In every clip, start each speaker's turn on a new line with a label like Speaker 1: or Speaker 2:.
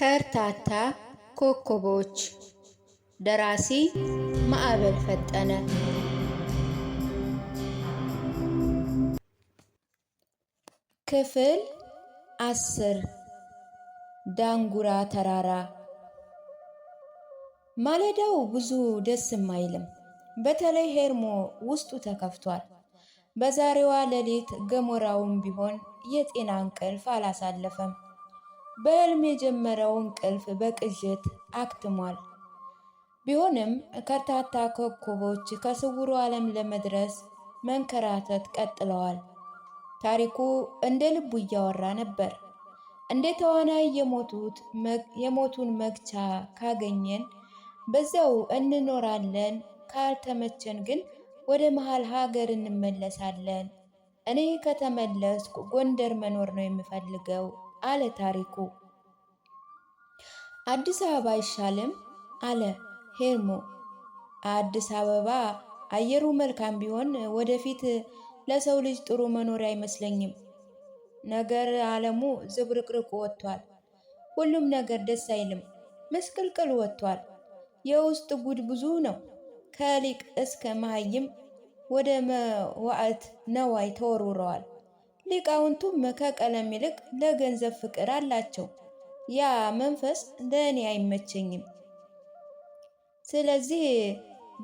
Speaker 1: ከርታታ ኮከቦች ደራሲ ማዕበል ፈጠነ። ክፍል 10 ዳንጉራ ተራራ። ማለዳው ብዙ ደስም አይልም። በተለይ ሄርሞ ውስጡ ተከፍቷል። በዛሬዋ ሌሊት ገሞራውም ቢሆን የጤና እንቅልፍ አላሳለፈም። በሕልም የጀመረው እንቅልፍ በቅዠት አክትሟል። ቢሆንም ከርታታ ኮከቦች ከስውሩ ዓለም ለመድረስ መንከራተት ቀጥለዋል። ታሪኩ እንደ ልቡ እያወራ ነበር። እንደ ተዋናይ የሞቱን መግቻ ካገኘን በዛው እንኖራለን፣ ካልተመቸን ግን ወደ መሃል ሀገር እንመለሳለን። እኔ ከተመለስኩ ጎንደር መኖር ነው የምፈልገው አለ ታሪኩ። አዲስ አበባ አይሻልም? አለ ሄርሞ። አዲስ አበባ አየሩ መልካም ቢሆን ወደፊት ለሰው ልጅ ጥሩ መኖሪያ አይመስለኝም። ነገር ዓለሙ ዝብርቅርቁ ወጥቷል። ሁሉም ነገር ደስ አይልም። መስቀልቅል ወጥቷል። የውስጥ ጉድ ብዙ ነው። ከሊቅ እስከ መሃይም ወደ መዋዕት ነዋይ ተወርውረዋል። ሊቃውንቱም ከቀለም ይልቅ ለገንዘብ ፍቅር አላቸው። ያ መንፈስ ለእኔ አይመቸኝም። ስለዚህ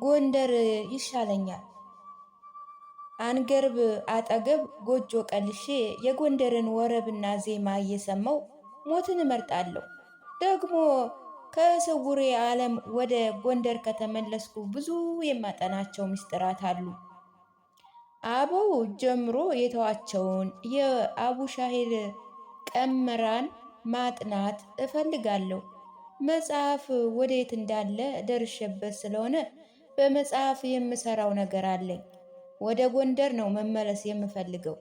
Speaker 1: ጎንደር ይሻለኛል። አንገርብ አጠገብ ጎጆ ቀልሼ የጎንደርን ወረብና ዜማ እየሰማው ሞትን እመርጣለሁ። ደግሞ ከስውሬ ዓለም ወደ ጎንደር ከተመለስኩ ብዙ የማጠናቸው ምስጢራት አሉ። አበው ጀምሮ የተዋቸውን የአቡሻሂር ቀመራን ማጥናት እፈልጋለሁ። መጽሐፍ ወዴት እንዳለ ደርሼበት ስለሆነ በመጽሐፍ የምሰራው ነገር አለኝ። ወደ ጎንደር ነው መመለስ የምፈልገው።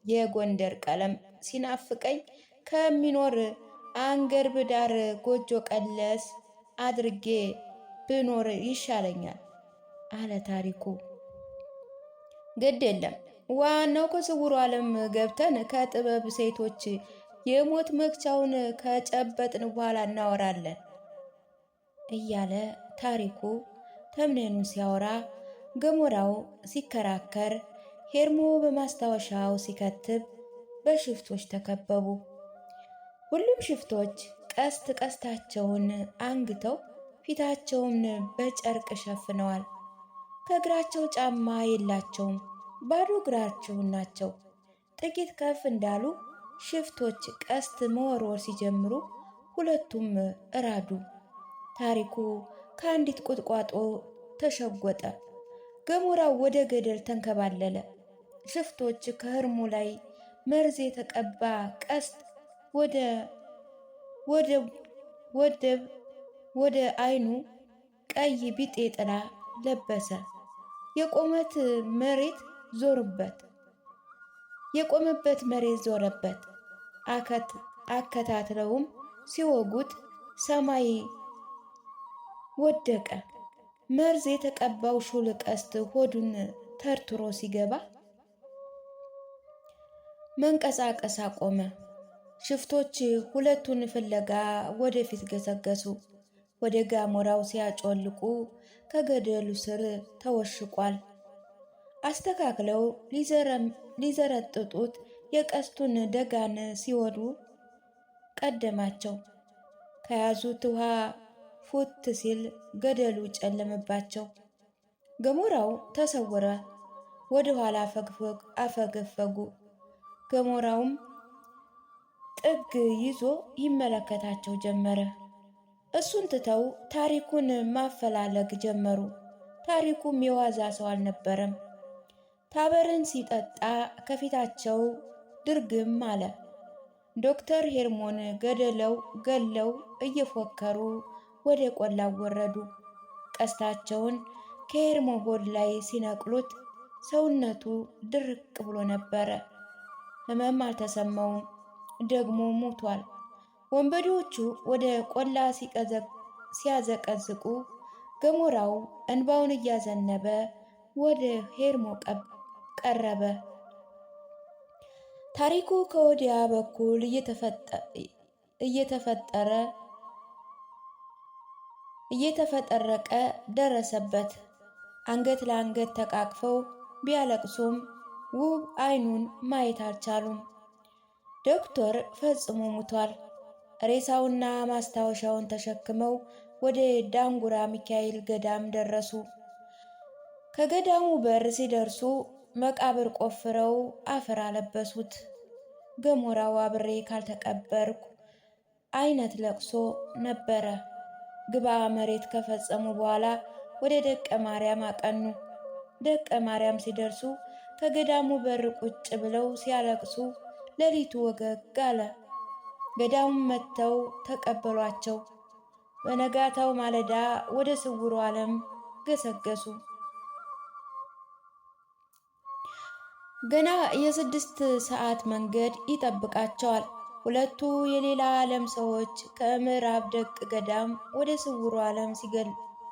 Speaker 1: የጎንደር ቀለም ሲናፍቀኝ ከሚኖር አንገርብ ዳር ጎጆ ቀለስ አድርጌ ብኖር ይሻለኛል አለ ታሪኩ። ግድ የለም፣ ዋናው ከስውሩ ዓለም ገብተን ከጥበብ ሴቶች የሞት መግቻውን ከጨበጥን በኋላ እናወራለን እያለ ታሪኩ ተምኔኑን ሲያወራ፣ ገሞራው ሲከራከር፣ ሄርሞ በማስታወሻው ሲከትብ በሽፍቶች ተከበቡ። ሁሉም ሽፍቶች ቀስት ቀስታቸውን አንግተው ፊታቸውን በጨርቅ ሸፍነዋል። ከእግራቸው ጫማ የላቸውም፣ ባዶ እግራቸውን ናቸው። ጥቂት ከፍ እንዳሉ ሽፍቶች ቀስት መወርወር ሲጀምሩ ሁለቱም እራዱ። ታሪኩ ከአንዲት ቁጥቋጦ ተሸጎጠ። ገሞራው ወደ ገደል ተንከባለለ። ሽፍቶች ከህርሙ ላይ መርዝ የተቀባ ቀስት ወደ አይኑ ቀይ ቢጤ ጥላ ለበሰ። የቆመበት መሬት ዞረበት። አከታትለውም ሲወጉት ሰማይ ወደቀ። መርዝ የተቀባው ሹል ቀስት ሆዱን ተርትሮ ሲገባ መንቀሳቀስ አቆመ። ሽፍቶች ሁለቱን ፍለጋ ወደፊት ገሰገሱ። ወደ ገሞራው ሲያጮልቁ ከገደሉ ስር ተወሽቋል። አስተካክለው ሊዘረጥጡት የቀስቱን ደጋን ሲወዱ ቀደማቸው። ከያዙት ውሃ ፉት ሲል ገደሉ ጨለመባቸው። ገሞራው ተሰወረ። ወደ ኋላ አፈገፈጉ። ገሞራውም ጥግ ይዞ ይመለከታቸው ጀመረ። እሱን ትተው ታሪኩን ማፈላለግ ጀመሩ። ታሪኩም የዋዛ ሰው አልነበረም። ታበርን ሲጠጣ ከፊታቸው ድርግም አለ። ዶክተር ሄርሞን ገለው እየፎከሩ ወደ ቆላው ወረዱ። ቀስታቸውን ከሄርሞ ሆድ ላይ ሲነቅሉት ሰውነቱ ድርቅ ብሎ ነበረ። ሕመም አልተሰማውም። ደግሞ ሞቷል። ወንበዴዎቹ ወደ ቆላ ሲያዘቀዝቁ ገሞራው እንባውን እያዘነበ ወደ ሄርሞ ቀረበ። ታሪኩ ከወዲያ በኩል እየተፈጠረ እየተፈጠረቀ ደረሰበት። አንገት ለአንገት ተቃቅፈው ቢያለቅሱም ውብ አይኑን ማየት አልቻሉም። ዶክተር ፈጽሞ ሙቷል። ሬሳውና ማስታወሻውን ተሸክመው ወደ ዳንጉራ ሚካኤል ገዳም ደረሱ። ከገዳሙ በር ሲደርሱ መቃብር ቆፍረው አፈር አለበሱት። ገሞራው አብሬ ካልተቀበርኩ አይነት ለቅሶ ነበረ። ግባ መሬት ከፈጸሙ በኋላ ወደ ደቀ ማርያም አቀኑ። ደቀ ማርያም ሲደርሱ ከገዳሙ በር ቁጭ ብለው ሲያለቅሱ ሌሊቱ ወገግ አለ። ገዳሙን መጥተው ተቀበሏቸው። በነጋታው ማለዳ ወደ ስውሩ ዓለም ገሰገሱ። ገና የ6 ሰዓት መንገድ ይጠብቃቸዋል። ሁለቱ የሌላ ዓለም ሰዎች ከምዕራብ ደቅ ገዳም ወደ ስውሩ ዓለም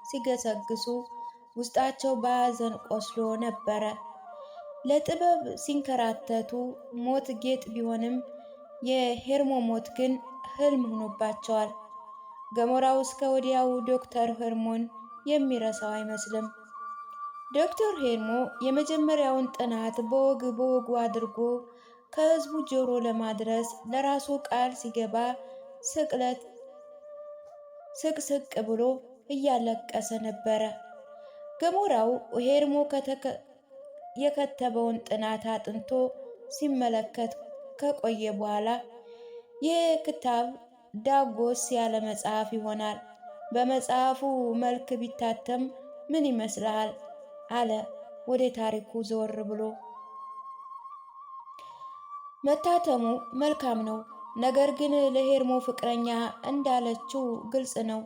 Speaker 1: ሲገሰግሱ ውስጣቸው በሐዘን ቆስሎ ነበረ። ለጥበብ ሲንከራተቱ ሞት ጌጥ ቢሆንም የሄርሞ ሞት ግን ህልም ሆኖባቸዋል። ገሞራው እስከ ወዲያው ዶክተር ሄርሞን የሚረሳው አይመስልም። ዶክተር ሄርሞ የመጀመሪያውን ጥናት በወጉ አድርጎ ከህዝቡ ጆሮ ለማድረስ ለራሱ ቃል ሲገባ ስቅስቅ ብሎ እያለቀሰ ነበረ። ገሞራው ሄርሞ የከተበውን ጥናት አጥንቶ ሲመለከት ከቆየ በኋላ ይህ ክታብ ዳጎስ ያለ መጽሐፍ ይሆናል፣ በመጽሐፉ መልክ ቢታተም ምን ይመስልሃል? አለ ወደ ታሪኩ ዘወር ብሎ። መታተሙ መልካም ነው፣ ነገር ግን ለሄርሞ ፍቅረኛ እንዳለችው ግልጽ ነው።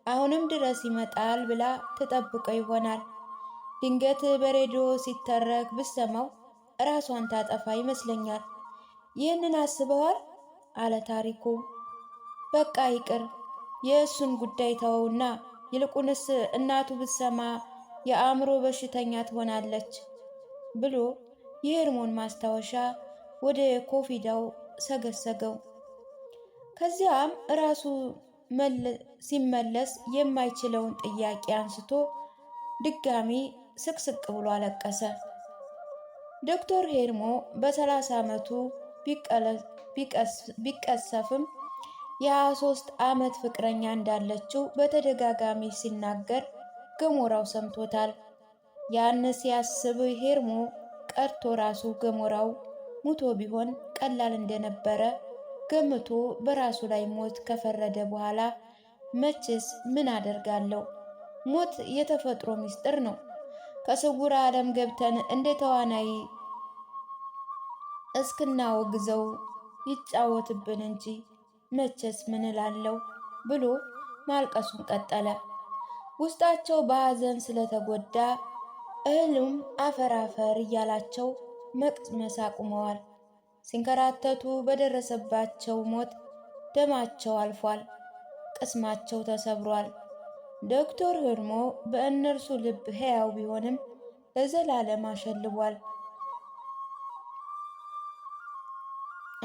Speaker 1: አሁንም ድረስ ይመጣል ብላ ተጠብቀው ይሆናል። ድንገት በሬዲዮ ሲተረክ ብሰማው ራሷን ታጠፋ ይመስለኛል። ይህንን አስበዋል? አለ ታሪኩ። በቃ ይቅር፣ የእሱን ጉዳይ ተወውና ይልቁንስ እናቱ ብትሰማ የአእምሮ በሽተኛ ትሆናለች ብሎ የሄርሞን ማስታወሻ ወደ ኮፊዳው ሰገሰገው። ከዚያም ራሱ ሲመለስ የማይችለውን ጥያቄ አንስቶ ድጋሚ ስቅስቅ ብሎ አለቀሰ። ዶክተር ሄርሞ በ30 ዓመቱ ቢቀሰፍም የ23 ዓመት ፍቅረኛ እንዳለችው በተደጋጋሚ ሲናገር ገሞራው ሰምቶታል። ያን ሲያስብ ሄርሞ ቀርቶ ራሱ ገሞራው ሙቶ ቢሆን ቀላል እንደነበረ ገምቶ በራሱ ላይ ሞት ከፈረደ በኋላ መቼስ ምን አደርጋለሁ? ሞት የተፈጥሮ ምስጢር ነው። ከስውር ዓለም ገብተን እንደ ተዋናይ እስክናወግዘው ይጫወትብን እንጂ መቼስ ምን እላለሁ ብሎ ማልቀሱን ቀጠለ። ውስጣቸው በሐዘን ስለተጎዳ እህሉም አፈር አፈር እያላቸው መቅመስ አቁመዋል። ሲንከራተቱ በደረሰባቸው ሞት ደማቸው አልፏል፣ ቅስማቸው ተሰብሯል። ዶክተር ሄርሞ በእነርሱ ልብ ሕያው ቢሆንም ለዘላለም አሸልቧል።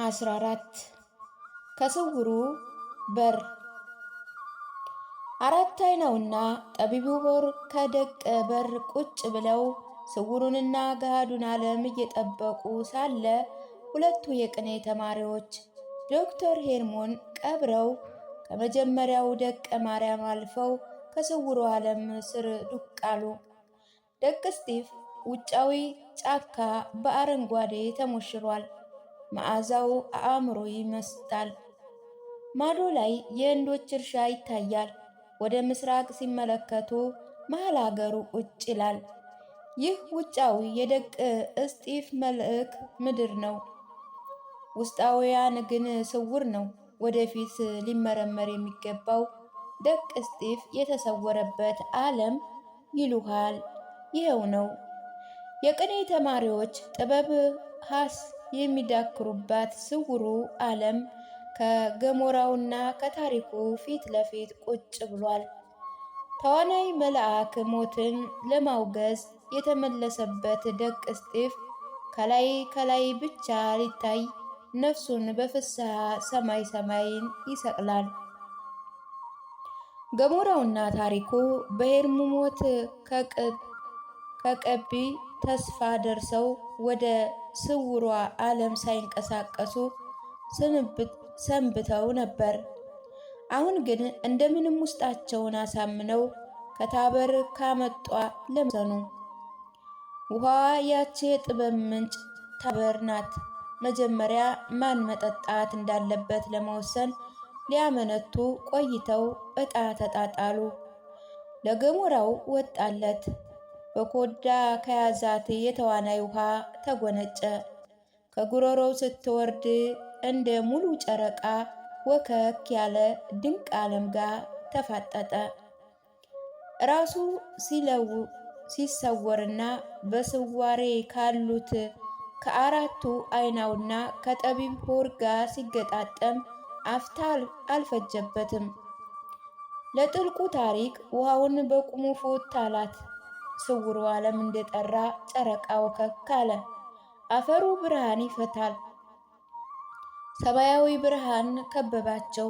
Speaker 1: 14 ከስውሩ በር። አራት አይናውና ጠቢቡ ሆር ከደቀ በር ቁጭ ብለው ስውሩንና ገሃዱን ዓለም እየጠበቁ ሳለ ሁለቱ የቅኔ ተማሪዎች ዶክተር ሄርሞን ቀብረው ከመጀመሪያው ደቀ ማርያም አልፈው ከስውሩ ዓለም ስር ዱቅ አሉ። ደቅ እስጢፍ ውጫዊ ጫካ በአረንጓዴ ተሞሽሯል። መዓዛው አእምሮ ይመስጣል። ማዶ ላይ የህንዶች እርሻ ይታያል። ወደ ምስራቅ ሲመለከቱ መሃል አገሩ ቁጭ ይላል። ይህ ውጫዊ የደቅ እስጢፍ መልክ ምድር ነው። ውስጣዊያን ግን ስውር ነው። ወደፊት ሊመረመር የሚገባው ደቅ እስጢፍ የተሰወረበት ዓለም ይሉሃል። ይኸው ነው። የቅኔ ተማሪዎች ጥበብ ሀስ የሚዳክሩባት ስውሩ ዓለም ከገሞራውና ከታሪኩ ፊት ለፊት ቁጭ ብሏል። ተዋናይ መልአክ ሞትን ለማውገዝ የተመለሰበት ደቅ እስጢፍ ከላይ ከላይ ብቻ ሊታይ ነፍሱን በፍስሐ ሰማይን ይሰቅላል። ገሞራውና ታሪኩ በሄርሙ ሞት ከቀቢ ተስፋ ደርሰው ወደ ስውሯ ዓለም ሳይንቀሳቀሱ ሰንብተው ነበር። አሁን ግን እንደምንም ውስጣቸውን አሳምነው ከታበር ካመጧ ለምሰኑ። ውሃዋ ያቺ የጥበብ ምንጭ ታበር ናት። መጀመሪያ ማን መጠጣት እንዳለበት ለመወሰን ሊያመነቱ ቆይተው ዕጣ ተጣጣሉ። ለገሞራው ወጣለት። በኮዳ ከያዛት የተዋናይ ውሃ ተጎነጨ። ከጉሮሮው ስትወርድ እንደ ሙሉ ጨረቃ ወከክ ያለ ድንቅ ዓለም ጋር ተፋጠጠ። ራሱ ሲሰወርና በስዋሬ ካሉት ከአራቱ አይናውና ከጠቢብ ሆር ጋር ሲገጣጠም አፍታ አልፈጀበትም። ለጥልቁ ታሪክ ውሃውን በቁሙ ፉት አላት። ስውሩ ዓለም እንደጠራ ጨረቃ ወከክ አለ። አፈሩ ብርሃን ይፈታል። ሰማያዊ ብርሃን ከበባቸው።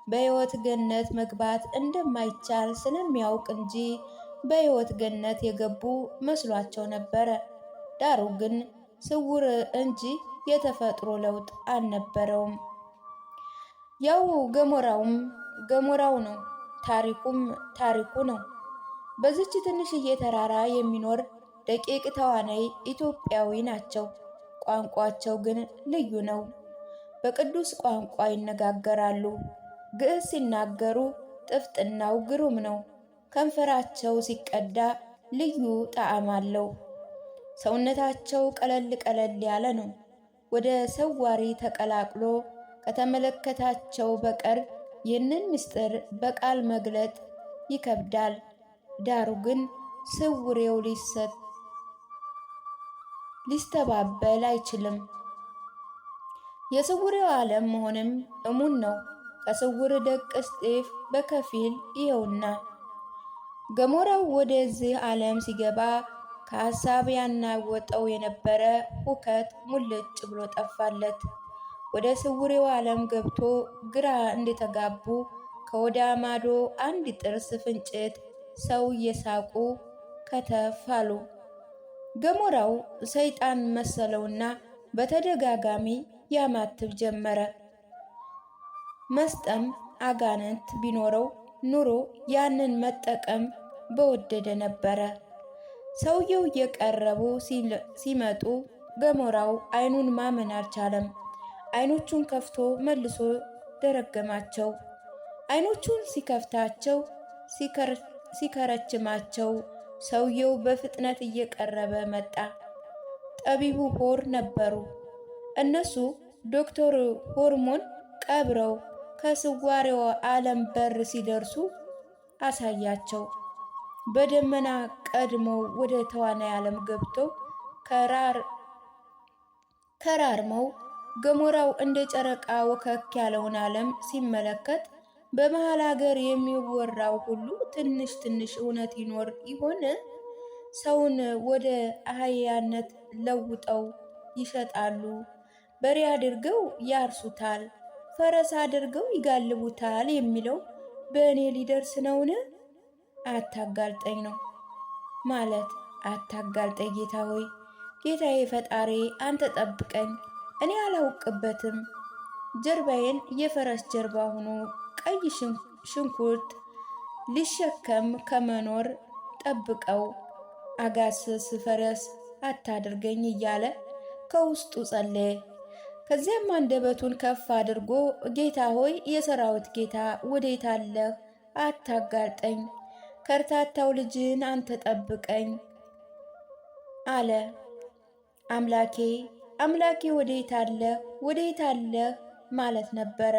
Speaker 1: በሕይወት ገነት መግባት እንደማይቻል ስለሚያውቅ እንጂ በሕይወት ገነት የገቡ መስሏቸው ነበረ። ዳሩ ግን ስውር እንጂ የተፈጥሮ ለውጥ አልነበረውም። ያው ገሞራው ነው፣ ታሪኩም ታሪኩ ነው። በዚች ትንሽዬ ተራራ የሚኖር ደቂቅ ተዋናይ ኢትዮጵያዊ ናቸው። ቋንቋቸው ግን ልዩ ነው። በቅዱስ ቋንቋ ይነጋገራሉ። ግዕዝ ሲናገሩ ጥፍጥናው ግሩም ነው። ከንፈራቸው ሲቀዳ ልዩ ጣዕም አለው። ሰውነታቸው ቀለል ያለ ነው። ወደ ሰዋሪ ተቀላቅሎ ከተመለከታቸው በቀር ይህንን ምስጢር በቃል መግለጥ ይከብዳል። ዳሩ ግን ስውሬው ሊስተባበል አይችልም። የስውሬው ዓለም መሆንም እሙን ነው። ከስውር ደቅ እስጢፍ በከፊል ይኸውና። ገሞራው ወደዚህ ዓለም ሲገባ ከሐሳብ ያናወጠው የነበረ ሁከት ሙልጭ ብሎ ጠፋለት። ወደ ስውሬው ዓለም ገብቶ ግራ እንደተጋቡ ከወዳ ማዶ አንድ ጥርስ ፍንጭት ሰው እየሳቁ ከተፍ አሉ። ገሞራው ሰይጣን መሰለውና በተደጋጋሚ ያማትብ ጀመረ። መስጠም አጋንንት ቢኖረው ኑሮ ያንን መጠቀም በወደደ ነበረ። ሰውየው እየቀረቡ ሲመጡ ገሞራው አይኑን ማመን አልቻለም። አይኖቹን ከፍቶ መልሶ ደረገማቸው። አይኖቹን ሲከፍታቸው ሲከረችማቸው ሰውየው በፍጥነት እየቀረበ መጣ። ጠቢቡ ሆር ነበሩ። እነሱ ዶክተር ሆርሞን ቀብረው ከስዋሬው ዓለም በር ሲደርሱ አሳያቸው። በደመና ቀድመው ወደ ተዋናይ ዓለም ገብተው ከራርመው ገሞራው እንደ ጨረቃ ወከክ ያለውን ዓለም ሲመለከት በመሃል ሀገር የሚወራው ሁሉ ትንሽ እውነት ይኖር ይሆን? ሰውን ወደ አህያነት ለውጠው ይሸጣሉ። በሬ አድርገው ያርሱታል፣ ፈረስ አድርገው ይጋልቡታል የሚለው በእኔ ሊደርስ ነውን? አታጋልጠኝ ነው ማለት። አታጋልጠኝ ጌታ ሆይ፣ ጌታዬ ፈጣሪ አንተ ጠብቀኝ፣ እኔ አላውቅበትም። ጀርባዬን የፈረስ ጀርባ ሆኖ ቀይ ሽንኩርት ሊሸከም ከመኖር ጠብቀው፣ አጋስስ ፈረስ አታድርገኝ እያለ ከውስጡ ጸለየ። ከዚያም አንደበቱን ከፍ አድርጎ ጌታ ሆይ የሰራዊት ጌታ ወዴት አለህ? አታጋልጠኝ፣ ከርታታው ልጅን አንተ ጠብቀኝ አለ። አምላኬ ወዴት አለህ ማለት ነበረ።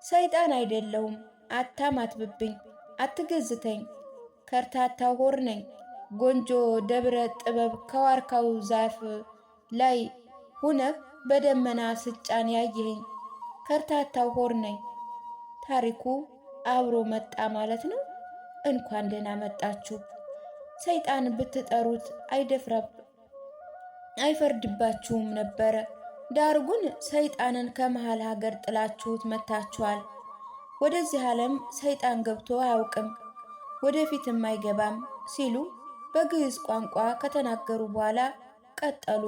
Speaker 1: ሰይጣን አይደለሁም፣ አታማትብብኝ፣ አትገዝተኝ፣ ከርታታው ሆር ነኝ። ጎንጆ ደብረ ጥበብ ከዋርካው ዛፍ ላይ ሁነህ በደመና ስጫን ያየኸኝ ከርታታው ሆር ነኝ። ታሪኩ አብሮ መጣ ማለት ነው። እንኳን ደህና መጣችሁ። ሰይጣን ብትጠሩት አይፈርድባችሁም ነበረ። ዳሩ ግን ሰይጣንን ከመሃል ሀገር ጥላችሁት መታችኋል። ወደዚህ ዓለም ሰይጣን ገብቶ አያውቅም፣ ወደፊትም አይገባም ሲሉ በግዕዝ ቋንቋ ከተናገሩ በኋላ ቀጠሉ።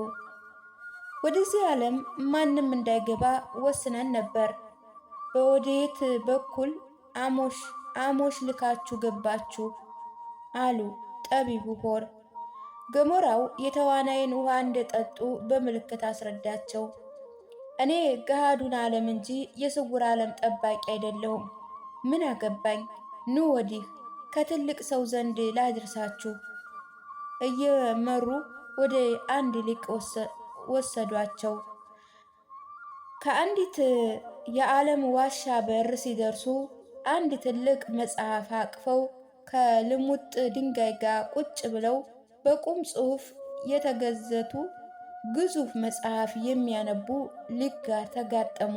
Speaker 1: ወደዚህ ዓለም ማንም እንዳይገባ ወስነን ነበር። በወዴት በኩል አሞሽ ልካችሁ ገባችሁ? አሉ ጠቢቡ ሆር። ገሞራው የተዋናይን ውሃ እንደጠጡ በምልክት አስረዳቸው። እኔ ገሃዱን ዓለም እንጂ የስውር ዓለም ጠባቂ አይደለሁም። ምን አገባኝ? ኑ ወዲህ ከትልቅ ሰው ዘንድ ላድርሳችሁ። እየመሩ ወደ አንድ ሊቅ ወሰዷቸው። ከአንዲት የዓለም ዋሻ በር ሲደርሱ አንድ ትልቅ መጽሐፍ አቅፈው ከልሙጥ ድንጋይ ጋር ቁጭ ብለው በቁም ጽሑፍ የተገዘቱ ግዙፍ መጽሐፍ የሚያነቡ ሊቅ ጋር ተጋጠሙ።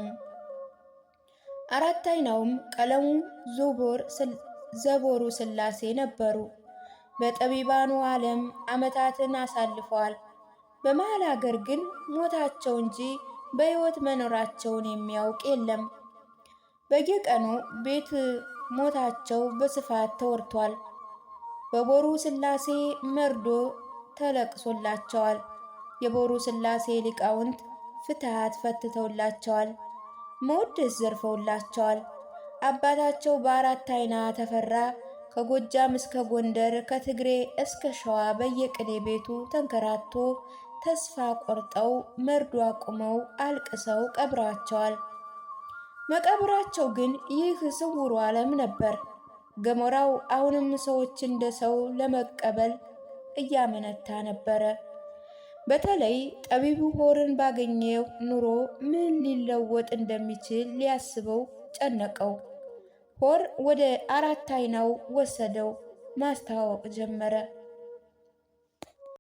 Speaker 1: አራት አይናውም ቀለሙ ዘቦሩ ሥላሴ ነበሩ። በጠቢባኑ ዓለም ዓመታትን አሳልፈዋል። በመሃል አገር ግን ሞታቸው እንጂ በሕይወት መኖራቸውን የሚያውቅ የለም። በየቀኑ ቤት ሞታቸው በስፋት ተወርቷል። በቦሩ ሥላሴ መርዶ ተለቅሶላቸዋል። የቦሩ ሥላሴ ሊቃውንት ፍትሐት ፈትተውላቸዋል። መወደስ ዘርፈውላቸዋል። አባታቸው በአራት አይና ተፈራ ከጎጃም እስከ ጎንደር ከትግሬ እስከ ሸዋ በየቅኔ ቤቱ ተንከራቶ ተስፋ ቆርጠው መርዶ አቁመው አልቅሰው ቀብረዋቸዋል። መቃብራቸው ግን ይህ ስውሩ ዓለም ነበር። ገሞራው አሁንም ሰዎች እንደ ሰው ለመቀበል እያመነታ ነበረ። በተለይ ጠቢቡ ሆርን ባገኘው ኑሮ ምን ሊለወጥ እንደሚችል ሊያስበው ጨነቀው። ሆር ወደ አራት አይናው ወሰደው፣ ማስተዋወቅ ጀመረ።